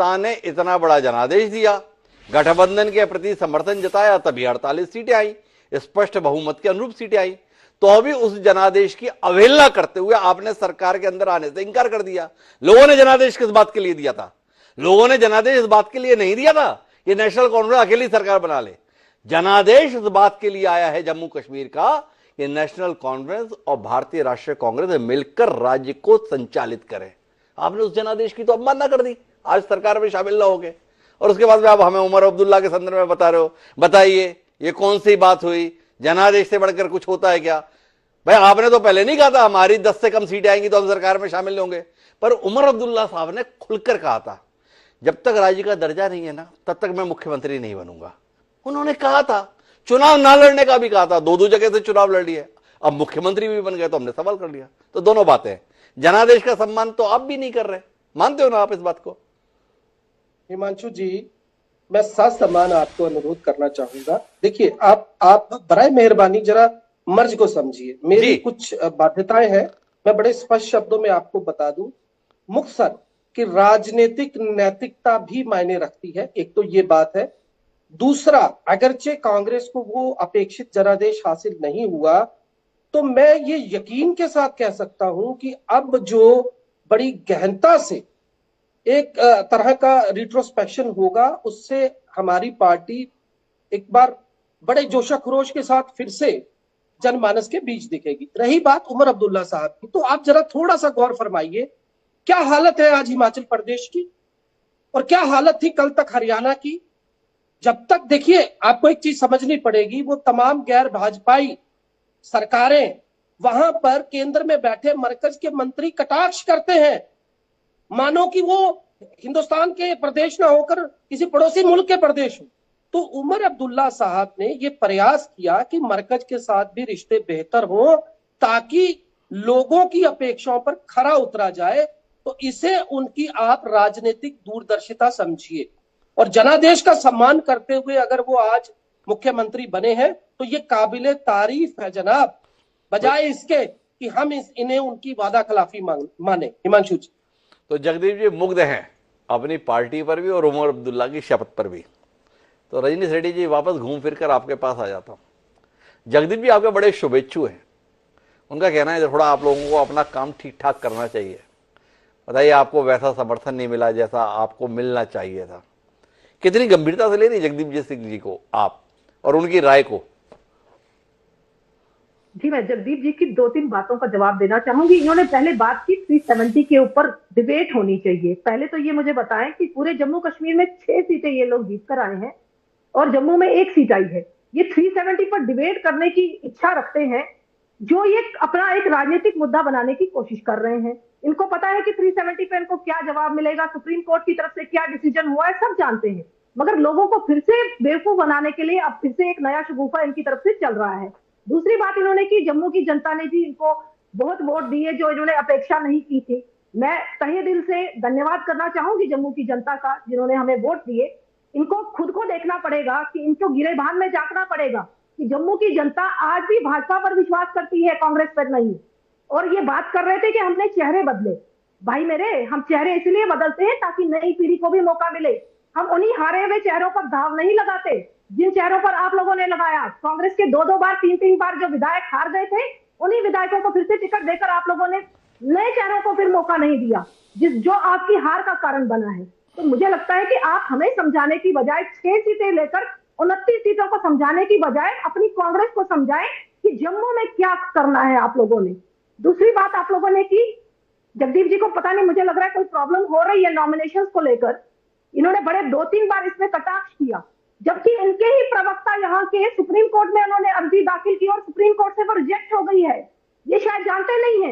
जनता ने इतना बड़ा जनादेश दिया, गठबंधन के प्रति समर्थन जताया, तभी 48 सीटें आई, स्पष्ट बहुमत के अनुरूप सीटें आई। तो अभी उस जनादेश की अवहेलना करते हुए आपने सरकार के अंदर आने से इंकार कर दिया। लोगों ने जनादेश किस बात के लिए दिया था? लोगों ने जनादेश इस बात के लिए नहीं दिया था कि नेशनल कांफ्रेंस अकेली सरकार बना ले। जनादेश इस बात के लिए आया है जम्मू कश्मीर का कि नेशनल कॉन्फ्रेंस और भारतीय राष्ट्रीय कांग्रेस मिलकर राज्य को संचालित करें। आपने उस जनादेश की तो अवमानना कर दी, आज सरकार में शामिल ना हो गए, और उसके बाद में आप हमें उमर अब्दुल्ला के संदर्भ में बता रहे हो। बताइए ये कौन सी बात हुई? जनादेश से बढ़कर कुछ होता है क्या? भाई आपने तो पहले नहीं कहा था हमारी 10 से कम सीटें आएंगी तो हम सरकार में शामिल होंगे, पर उमर अब्दुल्ला साहब ने खुलकर कहा था जब तक राज्य का दर्जा नहीं है ना तब तक मैं मुख्यमंत्री नहीं बनूंगा। उन्होंने कहा था, चुनाव ना लड़ने का भी कहा था, दो जगह से चुनाव लड़ लिए, अब मुख्यमंत्री भी बन गए तो हमने सवाल कर लिया। तो दोनों बातें, जनादेश का सम्मान तो आप भी नहीं कर रहे, मानते हो ना आप इस बात को? हिमांशु जी, मैं ससम्मान आपको अनुरोध करना चाहूंगा। देखिए आप बराए मेहरबानी जरा मर्ज को समझिए, मेरी कुछ बाध्यताएं हैं, मैं बड़े स्पष्ट शब्दों में आपको बता दूं। मुख्तसर कि राजनीतिक नैतिकता भी मायने रखती है, एक तो ये बात है। दूसरा, अगरचे कांग्रेस को वो अपेक्षित जनादेश हासिल नहीं हुआ, तो मैं ये यकीन के साथ कह सकता हूं कि अब जो बड़ी गहनता से एक तरह का रिट्रोस्पेक्शन होगा, उससे हमारी पार्टी एक बार बड़े जोशखरोश के साथ फिर से जनमानस के बीच दिखेगी। रही बात उमर अब्दुल्ला साहब की, तो आप जरा थोड़ा सा गौर फरमाइए, क्या हालत है आज हिमाचल प्रदेश की और क्या हालत थी कल तक हरियाणा की। जब तक, देखिए आपको एक चीज समझनी पड़ेगी, वो तमाम गैर भाजपाई सरकारें वहां पर केंद्र में बैठे मरकज के मंत्री कटाक्ष करते हैं, मानो कि वो हिंदुस्तान के प्रदेश ना होकर किसी पड़ोसी मुल्क के प्रदेश हो। तो उमर अब्दुल्ला साहब ने ये प्रयास किया कि मरकज के साथ भी रिश्ते बेहतर हो ताकि लोगों की अपेक्षाओं पर खरा उतरा जाए। तो इसे उनकी आप राजनीतिक दूरदर्शिता समझिए, और जनादेश का सम्मान करते हुए अगर वो आज मुख्यमंत्री बने हैं तो ये काबिले तारीफ है जनाब, बजाय इसके कि हम इन्हें उनकी वादा खिलाफी माने। हिमांशु जी, तो जगदीप जी मुग्ध हैं अपनी पार्टी पर भी और उमर अब्दुल्ला की शपथ पर भी। तो रजनीश रेड्डी जी वापस घूम फिर कर आपके पास आ जाता हूँ। जगदीप जी आपके बड़े शुभेच्छु हैं, उनका कहना है थोड़ा आप लोगों को अपना काम ठीक ठाक करना चाहिए। बताइए आपको वैसा समर्थन नहीं मिला जैसा आपको मिलना चाहिए था। कितनी गंभीरता से ले रही जगदीप जी सिंह जी को आप और उनकी राय को? जी, मैं जगदीप जी की 2-3 बातों का जवाब देना चाहूंगी। इन्होंने पहले बात की 370 के ऊपर डिबेट होनी चाहिए। पहले तो ये मुझे बताएं कि पूरे जम्मू कश्मीर में 6 सीटें ये लोग जीत कर आए हैं और जम्मू में 1 सीट आई है। ये 370 पर डिबेट करने की इच्छा रखते हैं, जो ये अपना एक राजनीतिक मुद्दा बनाने की कोशिश कर रहे हैं। इनको पता है कि 370 पे इनको क्या जवाब मिलेगा, सुप्रीम कोर्ट की तरफ से क्या डिसीजन हुआ है, सब जानते हैं। मगर लोगों को फिर से बेवकूफ बनाने के लिए अब फिर से एक नया शगुफा इनकी तरफ से चल रहा है। दूसरी बात इन्होंने की, जम्मू की जनता ने भी इनको बहुत वोट दिए जो इन्होंने अपेक्षा नहीं की थी। मैं तहे दिल से धन्यवाद करना चाहूंगी जम्मू की जनता का, जिन्होंने हमें वोट दिए। इनको खुद को देखना पड़ेगा कि इनको गिरेबान में झांकना पड़ेगा कि जम्मू की जनता आज भी भाजपा पर विश्वास करती है, कांग्रेस पर नहीं। और ये बात कर रहे थे कि हमने चेहरे बदले। भाई मेरे, हम चेहरे इसलिए बदलते हैं ताकि नई पीढ़ी को भी मौका मिले। हम उन्हीं हारे हुए चेहरों पर दाव नहीं लगाते जिन चेहरों पर आप लोगों ने लगाया। कांग्रेस के 2-2 बार 3-3 बार जो विधायक हार गए थे, उन्हीं विधायकों को फिर से टिकट देकर आप लोगों ने नए चेहरों को फिर मौका नहीं दिया, जो आपकी हार का कारण बना है। तो मुझे लगता है कि आप हमें समझाने की बजाय 6 सीटें लेकर 29 सीटों को समझाने की बजाय अपनी कांग्रेस को समझाएं कि जम्मू में क्या करना है आप लोगों ने। दूसरी बात आप लोगों ने की, जगदीप जी को पता नहीं, मुझे लग रहा है कोई प्रॉब्लम हो रही है नॉमिनेशंस को लेकर। इन्होंने बड़े 2-3 बार इसमें कटाक्ष किया, जबकि इनके ही प्रवक्ता यहाँ के सुप्रीम कोर्ट में उन्होंने अर्जी दाखिल की और सुप्रीम कोर्ट से वो रिजेक्ट हो गई है। ये शायद जानते नहीं है।